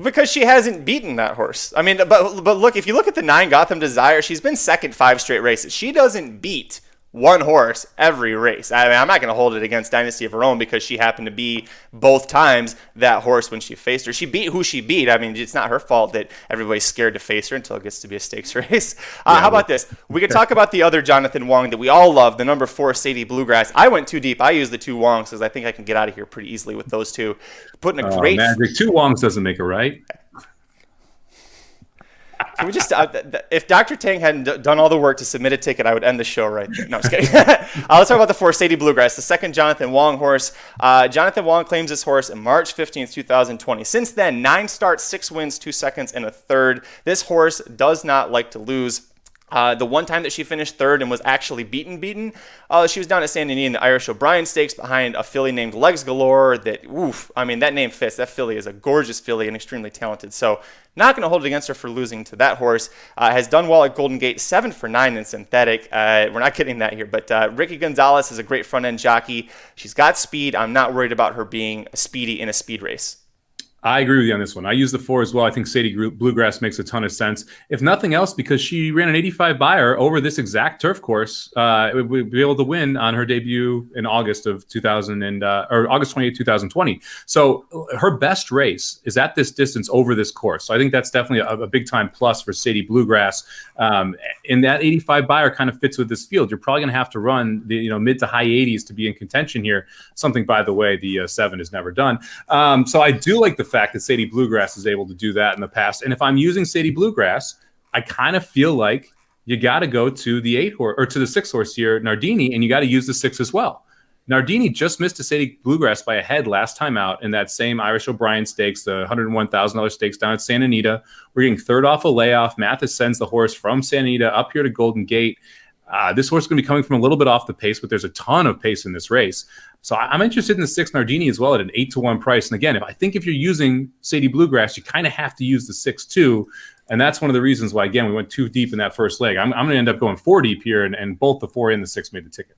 Because she hasn't beaten that horse. I mean, but look, if you look at the 9 Gotham Desire, she's been second 5 straight races. She doesn't beat 1 horse every race. I mean, I'm not going to hold it against Dynasty of Her Own because she happened to be both times that horse when she faced her. She beat who she beat. I mean, it's not her fault that everybody's scared to face her until it gets to be a stakes race. How about this? We could talk about the other Jonathan Wong that we all love, the number 4 Sadie Bluegrass. I went too deep. I used the 2 Wongs because I think I can get out of here pretty easily with those 2. Putting a great magic. 2 Wongs doesn't make it right. Can we just, if Dr. Tang hadn't done all the work to submit a ticket, I would end the show right there. No, I'm just kidding. Let's talk about the 4 Sadie Bluegrass, the second Jonathan Wong horse. Jonathan Wong claims this horse in March 15th, 2020. Since then, 9 starts, 6 wins, 2 seconds, and a third. This horse does not like to lose. The one time that she finished 3rd and was actually beaten, she was down at San Denis in the Irish O'Brien Stakes behind a filly named Legs Galore that, that name fits. That filly is a gorgeous filly and extremely talented. So not going to hold it against her for losing to that horse. Has done well at Golden Gate, 7 for 9 in synthetic. We're not getting that here, but Ricky Gonzalez is a great front-end jockey. She's got speed. I'm not worried about her being speedy in a speed race. I agree with you on this one. I use the 4 as well. I think Sadie Bluegrass makes a ton of sense. If nothing else, because she ran an 85 buyer over this exact turf course, would be able to win on her debut in August of August 28, 2020. So her best race is at this distance over this course. So I think that's definitely a big time plus for Sadie Bluegrass. And that 85 buyer kind of fits with this field. You're probably going to have to run the mid to high 80s to be in contention here. Something, by the way, the 7 has never done. So I do like the fact that Sadie Bluegrass is able to do that in the past. And if I'm using Sadie Bluegrass, I kind of feel like you got to go to the 8 horse or to the 6 horse here, Nardini, and you got to use the 6 as well. Nardini just missed a Sadie Bluegrass by a head last time out in that same Irish O'Brien stakes, the $101,000 stakes down at Santa Anita. We're getting third off a layoff. Mathis sends the horse from Santa Anita up here to Golden Gate. This horse is going to be coming from a little bit off the pace, but there's a ton of pace in this race. So I'm interested in the 6 Nardini as well at an 8-1 price. And again, if you're using Sadie Bluegrass, you kind of have to use the 6 too. And that's one of the reasons why, again, we went too deep in that first leg. I'm going to end up going 4 deep here, and both the 4 and the 6 made the ticket.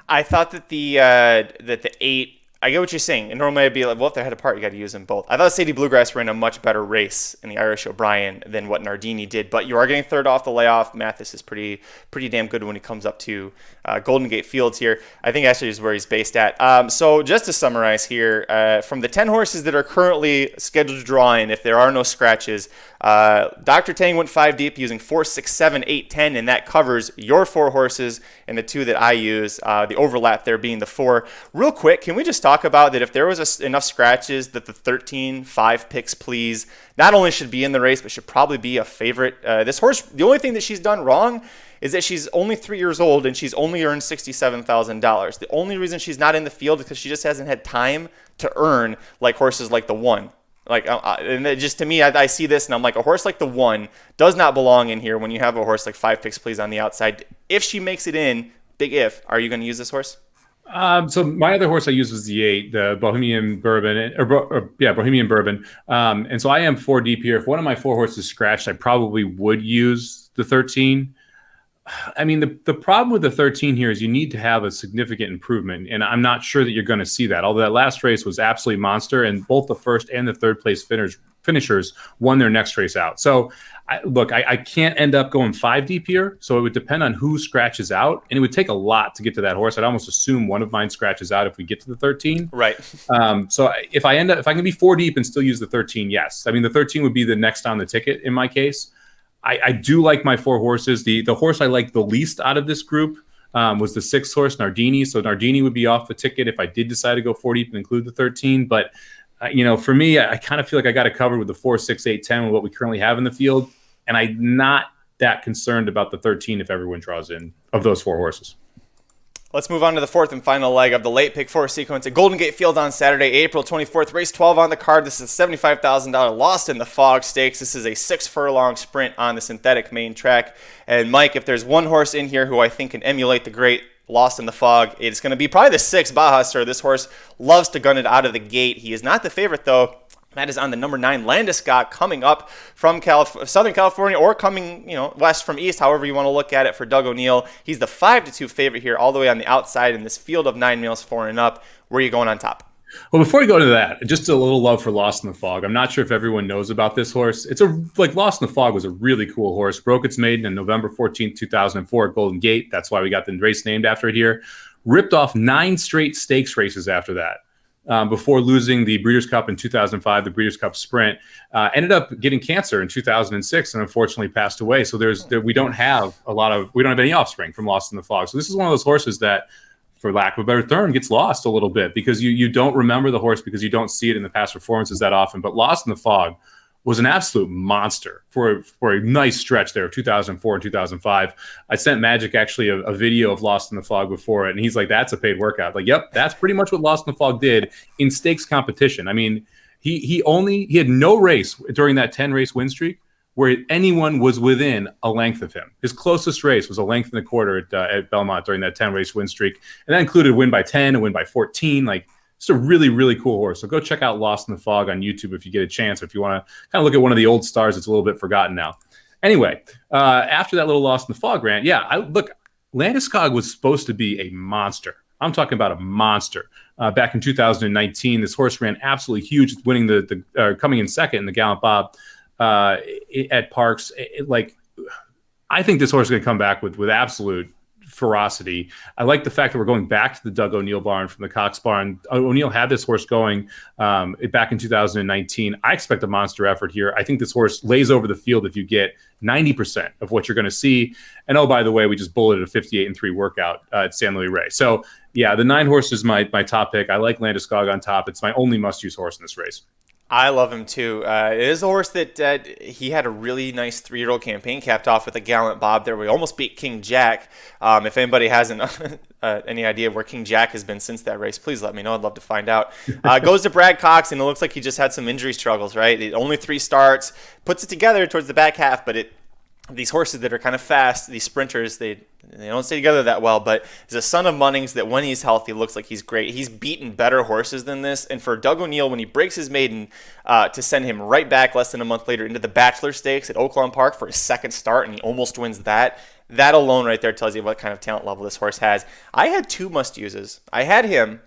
I thought that the 8. I get what you're saying. And normally I'd be like, well, if they're head apart, you got to use them both. I thought Sadie Bluegrass ran a much better race in the Irish O'Brien than what Nardini did. But you are getting third off the layoff. Mathis is pretty damn good when he comes up to Golden Gate Fields here. I think actually is where he's based at. So just to summarize here, from the 10 horses that are currently scheduled to draw in, if there are no scratches, Dr. Tang went 5 deep using 4, 6, 7, 8, 10, and that covers your 4 horses and the 2 that I use, the overlap there being the 4. Real quick, can we just talk about that if there was enough scratches that the 13, 5 picks, please, not only should be in the race, but should probably be a favorite. This horse, the only thing that she's done wrong is that she's only 3 years old and she's only earned $67,000. The only reason she's not in the field is because she just hasn't had time to earn like horses like the 1. And it just to me, I see this and I'm like, a horse like the 1 does not belong in here when you have a horse like 5 picks, please on the outside. If she makes it in, big if, are you going to use this horse? So my other horse I used was the 8, the Bohemian Bourbon, Bohemian Bourbon. And so I am 4 deep here. If one of my 4 horses scratched, I probably would use the 13. I mean, the problem with the 13 here is you need to have a significant improvement, and I'm not sure that you're going to see that. Although that last race was absolutely monster, and both the first and the third place finishers won their next race out. So, I can't end up going 5 deep here, so it would depend on who scratches out, and it would take a lot to get to that horse. I'd almost assume one of mine scratches out if we get to the 13. Right. So if I can be 4 deep and still use the 13, yes. I mean, the 13 would be the next on the ticket in my case. I do like my 4 horses. The horse I like the least out of this group was the 6th horse, Nardini. So Nardini would be off the ticket if I did decide to go 4 deep and include the 13. But, for me, I kind of feel like I got it covered with the 4, 6, 8, 10 with what we currently have in the field. And I'm not that concerned about the 13 if everyone draws in of those 4 horses. Let's move on to the 4th and final leg of the late pick 4 sequence at Golden Gate Field on Saturday, April 24th. Race 12 on the card. This is a $75,000 Lost in the Fog Stakes. This is a 6-furlong sprint on the synthetic main track. And Mike, if there's one horse in here who I think can emulate the great Lost in the Fog, it's going to be probably the 6 Baja Sir. This horse loves to gun it out of the gate. He is not the favorite, though. That is on the number 9 Landeskog, coming up from Southern California, or coming west from east, however you want to look at it, for Doug O'Neill. He's the 5-2 favorite here, all the way on the outside in this field of 9 males 4 and up. Where are you going on top? Well, before we go to that, just a little love for Lost in the Fog. I'm not sure if everyone knows about this horse. Lost in the Fog was a really cool horse. Broke its maiden on November 14th, 2004 at Golden Gate. That's why we got the race named after it here. Ripped off 9 straight stakes races after that. Before losing the Breeders' Cup in 2005, the Breeders' Cup Sprint, ended up getting cancer in 2006 and unfortunately passed away. So we don't have any offspring from Lost in the Fog. So this is one of those horses that, for lack of a better term, gets lost a little bit because you don't remember the horse because you don't see it in the past performances that often. But Lost in the Fog was an absolute monster for a nice stretch there of 2004 and 2005. I sent Magic actually a video of Lost in the Fog before it, and he's like, that's a paid workout. Like, yep, that's pretty much what Lost in the Fog did in stakes competition. I mean, he had no race during that 10-race win streak where anyone was within a length of him. His closest race was a length and a quarter at Belmont during that 10-race win streak, and that included a win by 10, a win by 14, like, it's a really, really cool horse. So go check out Lost in the Fog on YouTube if you get a chance. If you want to kind of look at one of the old stars that's a little bit forgotten now. Anyway, after that little Lost in the Fog rant, Landeskog was supposed to be a monster. I'm talking about a monster. Back in 2019, this horse ran absolutely huge, winning coming in second in the Gallant Bob at Parks. I think this horse is going to come back with absolute ferocity. I like the fact that we're going back to the Doug O'Neill barn from the Cox barn. O'Neill had this horse going back in 2019. I expect a monster effort here. I think this horse lays over the field if you get 90% of what you're going to see. And oh, by the way, we just bulleted a 58-3 workout at San Luis Rey. So yeah, the 9 horse is my top pick. I like Landeskog on top. It's my only must-use horse in this race. I love him too. It is a horse that he had a really nice 3-year-old campaign, capped off with a gallant bob there. We almost beat King Jack. If anybody hasn't any idea of where King Jack has been since that race, please let me know. I'd love to find out. Goes to Brad Cox, and it looks like he just had some injury struggles, right? Only 3 starts, puts it together towards the back half, but these horses that are kind of fast, these sprinters, they don't stay together that well, but he's a son of Munnings that when he's healthy looks like he's great. He's beaten better horses than this, and for Doug O'Neill, when he breaks his maiden, to send him right back less than a month later into the Bachelor Stakes at Oaklawn Park for his second start, and he almost wins that alone right there tells you what kind of talent level this horse has. I had 2 must-uses. I had him.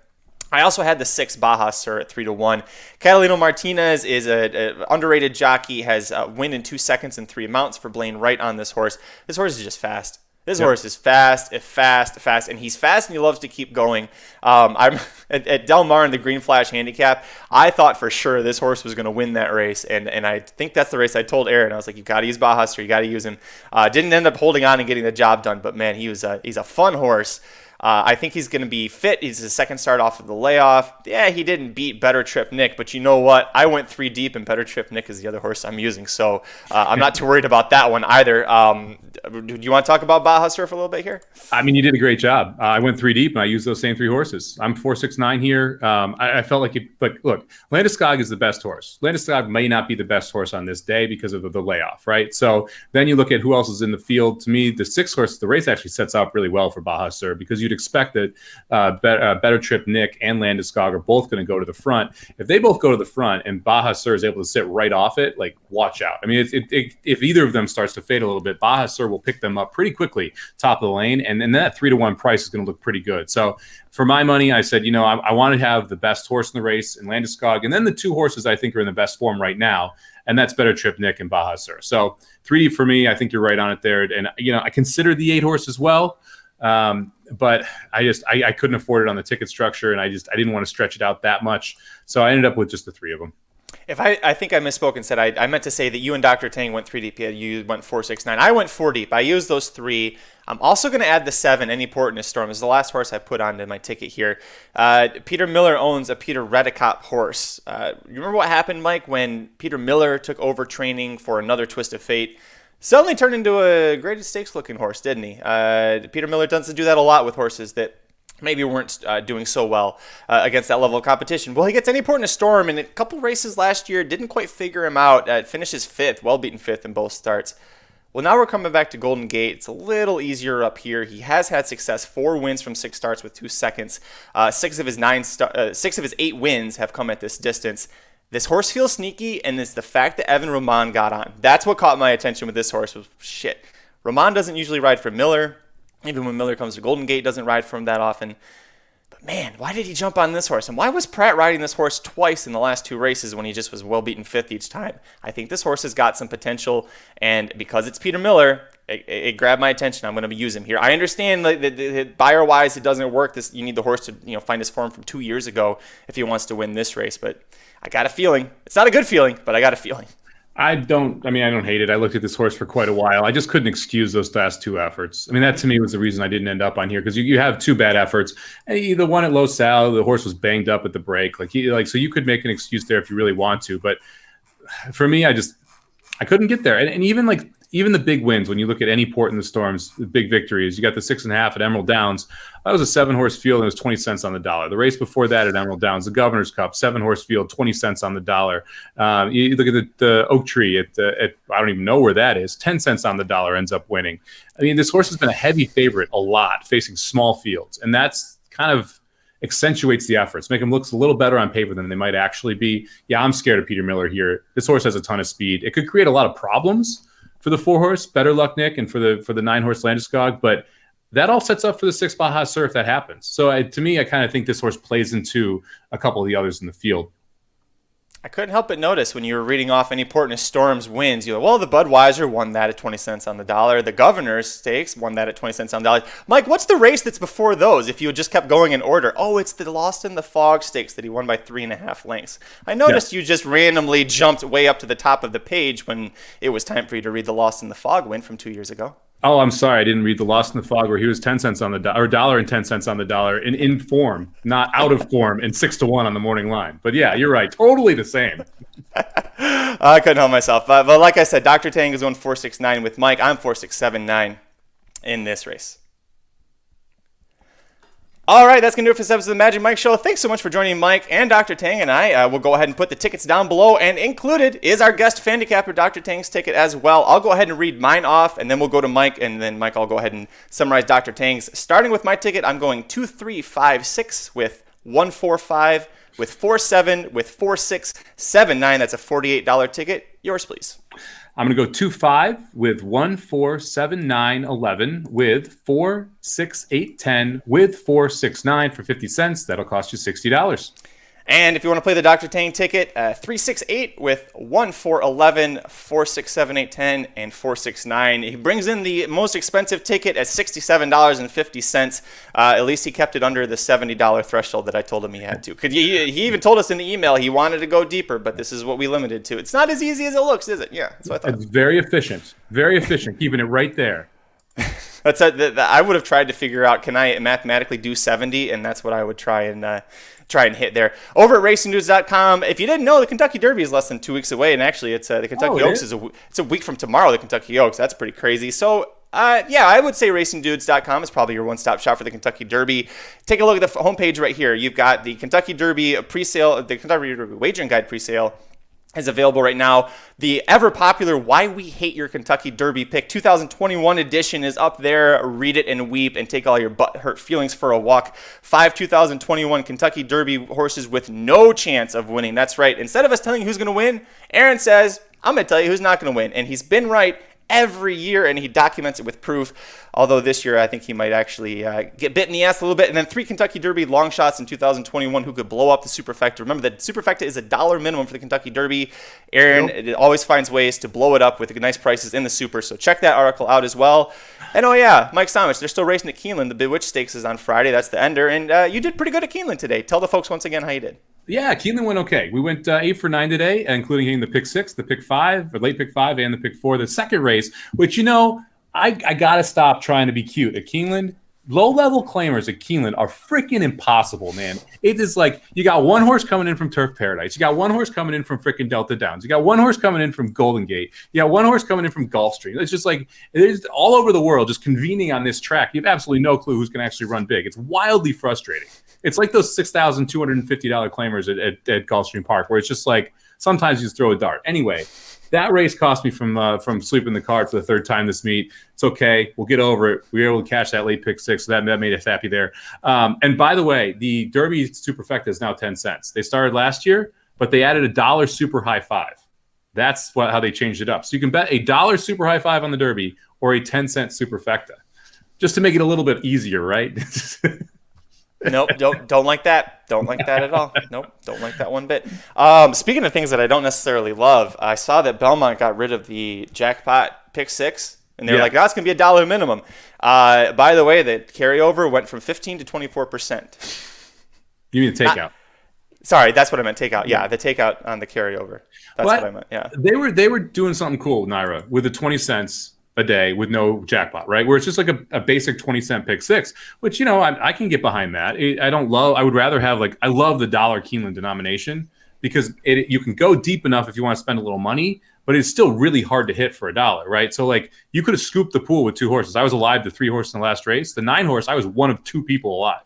I also had the 6 Baja Sur at 3-1. Catalino Martinez is an underrated jockey, has a win in 2 seconds and 3 mounts for Blaine Wright on this horse. This horse is just fast. This horse is fast, and he's fast, and he loves to keep going. I'm at Del Mar in the Green Flash handicap. I thought for sure this horse was going to win that race, and I think that's the race I told Aaron. I was like, you got to use Baja Sur, you got to use him. Didn't end up holding on and getting the job done, but man, he's a fun horse. I think he's going to be fit. He's his second start off of the layoff. Yeah, he didn't beat Better Trip Nick, but you know what? I went 3 deep, and Better Trip Nick is the other horse I'm using, so I'm not too worried about that one either. Do you want to talk about Baja Surf a little bit here? I mean, you did a great job. I went 3 deep, and I used those same 3 horses. I'm 4-6-9 here. I felt like look, Landeskog is the best horse. Landeskog may not be the best horse on this day because of the layoff, right? So then you look at who else is in the field. To me, the 6 horse, the race actually sets up really well for Baja Surf because you'd expect that Better Trip Nick and Landeskog are both going to go to the front. If they both go to the front and Baja Sur is able to sit right off it, like, watch out. I mean, if either of them starts to fade a little bit, Baja Sur will pick them up pretty quickly, top of the lane, and then that 3-1 price is going to look pretty good. So for my money, I said, I want to have the best horse in the race in Landeskog, and then the 2 horses I think are in the best form right now, and that's Better Trip Nick and Baja Sur. So 3 deep for me. I think you're right on it there, and I consider the 8 horse as well. But I couldn't afford it on the ticket structure, and I didn't want to stretch it out that much. So I ended up with just the 3 of them. I think I misspoke and said I meant to say that you and Dr. Tang went 3 deep. Yeah, you went 4-6-9. I went 4 deep. I used those 3. I'm also going to add the 7, Any Port in a Storm. This is the last horse I put onto my ticket here. Peter Miller owns a Peter Redicott horse. You remember what happened, Mike, when Peter Miller took over training for another Twist of Fate? Suddenly turned into a graded stakes looking horse, didn't he? Peter Miller doesn't do that a lot with horses that maybe weren't doing so well against that level of competition. Well, he gets Any Port in a Storm, and a couple races last year didn't quite figure him out. Finishes 5th, well-beaten 5th in both starts. Well, now we're coming back to Golden Gate. It's a little easier up here. He has had success, 4 wins from 6 starts with 2 seconds. 6 of his 8 wins have come at this distance. This horse feels sneaky, and it's the fact that Evan Roman got on. That's what caught my attention with this horse was, shit. Roman doesn't usually ride for Miller. Even when Miller comes to Golden Gate, doesn't ride for him that often. But man, why did he jump on this horse? And why was Pratt riding this horse twice in the last 2 races when he just was well-beaten 5th each time? I think this horse has got some potential, and because it's Peter Miller, it grabbed my attention. I'm going to use him here. I understand that buyer-wise it doesn't work. You need the horse to find his form from 2 years ago if he wants to win this race, but I got a feeling. It's not a good feeling, but I got a feeling. I don't hate it. I looked at this horse for quite a while. I just couldn't excuse those last 2 efforts. I mean, that to me was the reason I didn't end up on here, because you have 2 bad efforts. And the one at Los Sal, the horse was banged up at the break. So you could make an excuse there if you really want to. But for me, I couldn't get there. And even the big wins, when you look at Any Port in the Storms, the big victories, you got the 6.5 at Emerald Downs. That was a 7-horse field, and it was 20 cents on the dollar. The race before that at Emerald Downs, the Governor's Cup, 7-horse field, 20 cents on the dollar. You look at the Oak Tree at I don't even know where that is, 10 cents on the dollar ends up winning. I mean, this horse has been a heavy favorite a lot, facing small fields, and that's kind of accentuates the efforts, make them look a little better on paper than they might actually be. Yeah, I'm scared of Peter Miller here. This horse has a ton of speed. It could create a lot of problems for the 4-horse, Better Luck Nick, and for the 9-horse Landeskog, but that all sets up for the 6 Baja Sur if that happens. So to me, I kind of think this horse plays into a couple of the others in the field. I couldn't help but notice when you were reading off Any Port in a Storm's wins, you're like, well, the Budweiser won that at 20 cents on the dollar. The Governor's Stakes won that at 20 cents on the dollar. Mike, what's the race that's before those if you had just kept going in order? Oh, it's the Lost in the Fog Stakes that he won by 3.5 lengths. I noticed You just randomly jumped way up to the top of the page when it was time for you to read the Lost in the Fog win from 2 years ago. Oh, I'm sorry. I didn't read the Lost in the Fog where he was 10 cents on the dollar, or $1.10 on the dollar in form, not out of form, and 6-1 on the morning line. But yeah, you're right. Totally the same. I couldn't help myself. But like I said, Dr. Tang is going 4.69 with Mike. I'm 4.679 in this race. All right, that's going to do it for this episode of the Magic Mike Show. Thanks so much for joining Mike and Dr. Tang, and I will go ahead and put the tickets down below, and included is our guest fan-dicapper, Dr. Tang's ticket as well. I'll go ahead and read mine off, and then we'll go to Mike, and then Mike, I'll go ahead and summarize Dr. Tang's. Starting with my ticket, I'm going 2, 3, 5, 6 with 1, 4, 5, with 4, 7, with 4, 6, 7, 9. That's a $48 ticket. Yours, please. I'm going to go 2, 5 with 1, 4, 7, 9, 11 with 4, 6, 8, 10 with 4, 6, 9 for 50 cents. That'll cost you $60. And if you want to play the Dr. Tang ticket, 3, 6, 8 with 1, 4, 11, 4, 6, 7, 8, 10, and 4, 6, 9. He brings in the most expensive ticket at $67.50. At least he kept it under the $70 threshold that I told him he had to. He even told us in the email he wanted to go deeper, but this is what we limited to. It's not as easy as it looks, is it? Yeah, that's what I thought. It's very efficient. Very efficient, keeping it right there. I would have tried to figure out, can I mathematically do 70? And that's what I would try and hit there. Over at racingdudes.com, if you didn't know, the Kentucky Derby is less than 2 weeks away, and actually it's the Kentucky Oaks it's a week from tomorrow, the Kentucky Oaks. That's pretty crazy. So I would say racingdudes.com is probably your one-stop shop for the Kentucky Derby. Take a look at the homepage right here. You've got the Kentucky Derby presale, the Kentucky Derby wagering guide presale is available right now. The ever-popular Why We Hate Your Kentucky Derby Pick 2021 edition is up there. Read it and weep and take all your butt-hurt feelings for a walk. 5 2021 Kentucky Derby horses with no chance of winning. That's right. Instead of us telling you who's going to win, Aaron says, I'm going to tell you who's not going to win. And he's been right every year, and he documents it with proof. Although this year, I think he might actually get bit in the ass a little bit. And then 3 Kentucky Derby long shots in 2021 who could blow up the Superfecta. Remember that Superfecta is $1 minimum for the Kentucky Derby. Aaron always finds ways to blow it up with nice prices in the Super. So check that article out as well. And oh yeah, Mike Stomich, they're still racing at Keeneland. The Bewitched Stakes is on Friday. That's the ender. And you did pretty good at Keeneland today. Tell the folks once again how you did. Yeah, Keeneland went okay. We went 8 for 9 today, including hitting the pick 6, the pick 5, or late pick 5, and the pick 4. The second race, which, I got to stop trying to be cute. At Keeneland, low-level claimers at Keeneland are freaking impossible, man. It is like you got one horse coming in from Turf Paradise. You got one horse coming in from freaking Delta Downs. You got one horse coming in from Golden Gate. You got one horse coming in from Gulfstream. It's just like it's all over the world just convening on this track. You have absolutely no clue who's going to actually run big. It's wildly frustrating. It's like those $6,250 claimers at Gulfstream Park, where it's just like sometimes you just throw a dart. Anyway, that race cost me from sweeping the card for the third time this meet. It's okay. We'll get over it. We were able to catch that late pick 6, so that made us happy there. And by the way, the Derby Superfecta is now 10 cents. They started last year, but they added $1 super high 5. That's how they changed it up. So you can bet $1 super high 5 on the Derby or a 10-cent Superfecta, just to make it a little bit easier, right? Nope, don't like that. Don't like that at all. Nope, don't like that one bit. Speaking of things that I don't necessarily love, I saw that Belmont got rid of the jackpot pick 6, and they were like, "That's going to be $1 minimum." By the way, the carryover went from 15 to 24%. You mean the takeout? Sorry, that's what I meant. Takeout. Yeah, the takeout on the carryover. That's what I meant. Yeah, they were doing something cool, Naira, with the 20 cents a day with no jackpot, right? Where it's just like a basic 20-cent pick 6, which, I can get behind that. I would rather have I love the dollar Keeneland denomination because you can go deep enough if you want to spend a little money, but it's still really hard to hit for $1, right? So you could have scooped the pool with 2 horses. I was alive to 3 horses in the last race. The 9 horse, I was one of 2 people alive.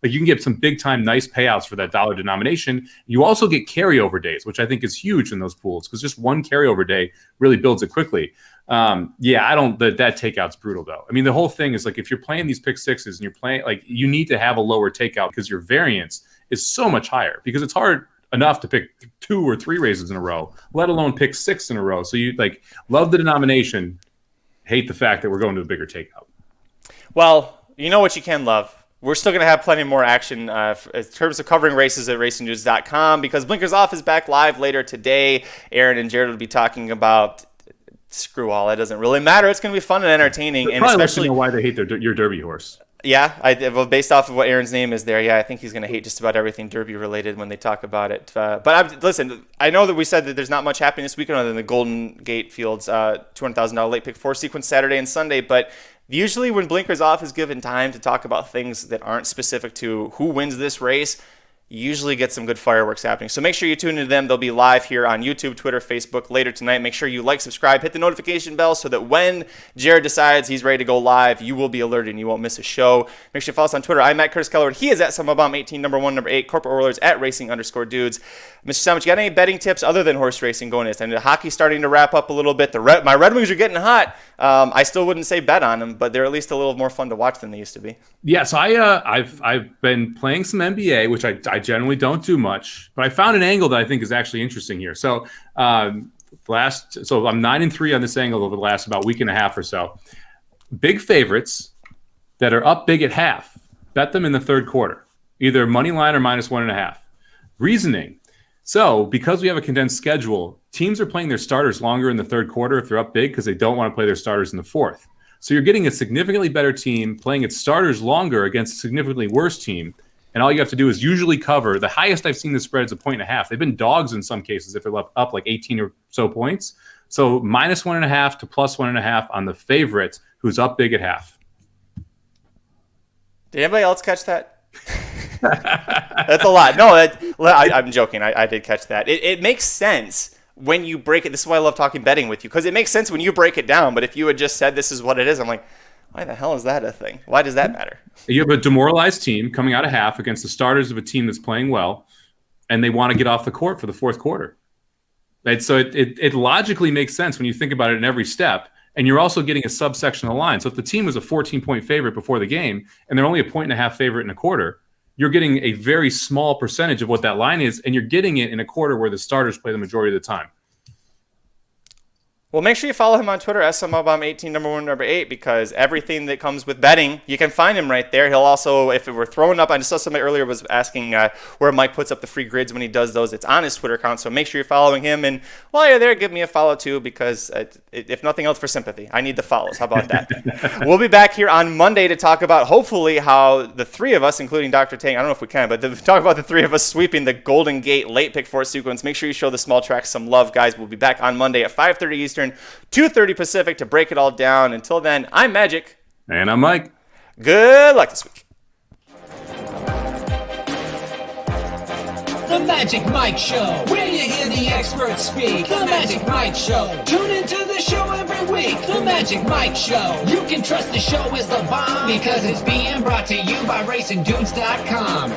You can get some big time nice payouts for that dollar denomination. You also get carryover days, which I think is huge in those pools because just one carryover day really builds it quickly. That takeout's brutal though. I mean, the whole thing is if you're playing these pick 6s and you're playing you need to have a lower takeout because your variance is so much higher because it's hard enough to pick 2 or 3 races in a row, let alone pick 6 in a row. So you love the denomination, hate the fact that we're going to a bigger takeout. Well, you know what you can love. We're still going to have plenty more action in terms of covering races at racingnews.com because Blinkers Off is back live later today. Aaron and Jared will be talking about screw all. That doesn't really matter. It's going to be fun and entertaining. And especially why they hate your Derby horse. Yeah, based off of what Aaron's name is there, I think he's going to hate just about everything Derby related when they talk about it. Listen, I know that we said that there's not much happening this weekend other than the Golden Gate Fields $200,000 late pick 4 sequence Saturday and Sunday, but usually when Blinkers Off is given time to talk about things that aren't specific to who wins this race, you usually get some good fireworks happening. So make sure you tune into them. They'll be live here on YouTube, Twitter, Facebook later tonight. Make sure you like, subscribe, hit the notification bell so that when Jared decides he's ready to go live, you will be alerted and you won't miss a show. Make sure you follow us on Twitter. I'm at Curtis Keller. He is at SummerBomb18, number 1, number 8, Corporate Oilers at Racing_Dudes. Mr. Simon, you got any betting tips other than horse racing going in? And the hockey's starting to wrap up a little bit. My Red Wings are getting hot. I still wouldn't say bet on them, but they're at least a little more fun to watch than they used to be. Yeah, so I've been playing some NBA, which I generally don't do much, but I found an angle that I think is actually interesting here. So I'm 9-3 on this angle over the last about week and a half or so. Big favorites that are up big at half, bet them in the third quarter, either money line or -1.5. Reasoning. So because we have a condensed schedule, teams are playing their starters longer in the third quarter if they're up big because they don't want to play their starters in the fourth. So you're getting a significantly better team playing its starters longer against a significantly worse team. And all you have to do is usually cover. The highest I've seen the spread is 1.5. They've been dogs in some cases if they're up like 18 or so points. So -1.5 to +1.5 on the favorite who's up big at half. Did anybody else catch that? That's a lot. No, I'm joking. I did catch that. It makes sense when you break it. This is why I love talking betting with you, because it makes sense when you break it down. But if you had just said this is what it is, I'm like, why the hell is that a thing? Why does that matter? You have a demoralized team coming out of half against the starters of a team that's playing well, and they want to get off the court for the fourth quarter. Right? So it logically makes sense when you think about it in every step. And you're also getting a subsection of the line. So if the team was a 14-point favorite before the game, and they're only a 1.5 favorite in a quarter, you're getting a very small percentage of what that line is, and you're getting it in a quarter where the starters play the majority of the time. Well, make sure you follow him on Twitter, SummerBomb18, number 1, number 8, because everything that comes with betting, you can find him right there. He'll also, if it were throwing up, I just saw somebody earlier was asking where Mike puts up the free grids when he does those. It's on his Twitter account, so make sure you're following him. And while you're there, give me a follow too, because if nothing else, for sympathy. I need the follows. How about that? We'll be back here on Monday to talk about, hopefully, how the three of us, including Dr. Tang, I don't know if we can, but talk about the three of us sweeping the Golden Gate late pick four sequence. Make sure you show the small tracks some love, guys. We'll be back on Monday at 5:30 Eastern, 2:30 Pacific to break it all down. Until then, I'm Magic. And I'm Mike. Good luck this week. The Magic Mike Show, where you hear the experts speak. The Magic Mike Show. Tune into the show every week. The Magic Mike Show. You can trust the show is the bomb because it's being brought to you by RacingDudes.com.